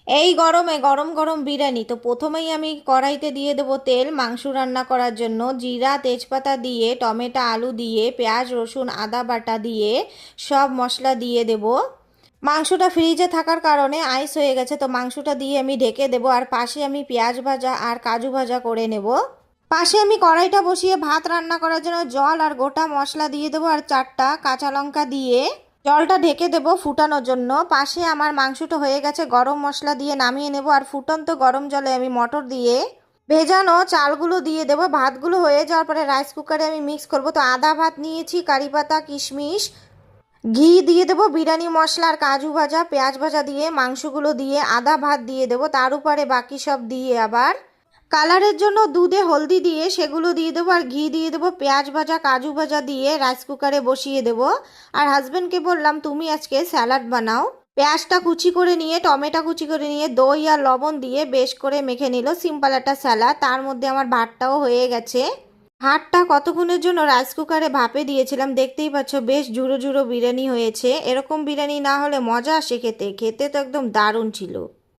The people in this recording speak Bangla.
এই গরমে গরম গরম বিরিয়ানি। তো প্রথমেই আমি কড়াইতে দিয়ে দেবো তেল মাংস রান্না করার জন্য। জিরা তেজপাতা দিয়ে, টমেটো আলু দিয়ে, পেঁয়াজ রসুন আদা বাটা দিয়ে সব মশলা দিয়ে দেব। মাংসটা ফ্রিজে থাকার কারণে আইস হয়ে গেছে, তো মাংসটা দিয়ে আমি ঢেকে দেবো। আর পাশে আমি পেঁয়াজ ভাজা আর কাজু ভাজা করে নেব। পাশে আমি কড়াইটা বসিয়ে ভাত রান্না করার জন্য জল আর গোটা মশলা দিয়ে দেবো আর 4টা কাঁচা লঙ্কা দিয়ে জলটা ঢেকে দেবো ফুটানোর জন্য। পাশে আমার মাংসটা হয়ে গেছে, গরম মশলা দিয়ে নামিয়ে নেব। আর ফুটন্ত গরম জলে আমি মটর দিয়ে ভেজানো চালগুলো দিয়ে দেবো। ভাতগুলো হয়ে যাওয়ার পরে রাইস কুকারে আমি মিক্স করব। তো আদা ভাত নিয়েছি, কারি পাতা কিশমিশ ঘি দিয়ে দেবো, বিরিয়ানি মশলা আর কাজু ভাজা পেঁয়াজ ভাজা দিয়ে মাংসগুলো দিয়ে আদা ভাত দিয়ে দেবো। তার উপরে বাকি সব দিয়ে আবার কালারের জন্য দুধে হলদি দিয়ে সেগুলো দিয়ে দেবো। আর ঘি দিয়ে দেবো, পেঁয়াজ ভাজা কাজু ভাজা দিয়ে রাইস কুকারে বসিয়ে দেবো। আর হাজব্যান্ডকে বললাম তুমি আজকে স্যালাড বানাও। পেঁয়াজটা কুচি করে নিয়ে টমেটো কুচি করে নিয়ে দই আর লবণ দিয়ে বেশ করে মেখে নিল সিম্পল একটা স্যালাড। তার মধ্যে আমার ভাতটাও হয়ে গেছে। ভাতটা কতক্ষণের জন্য রাইস কুকারে ভাপে দিয়েছিলাম, দেখতেই পাচ্ছ বেশ ঝুড়ো ঝুড়ো বিরিয়ানি হয়েছে। এরকম বিরিয়ানি না হলে মজা আসে খেতে, খেতে তো একদম দারুণ ছিল।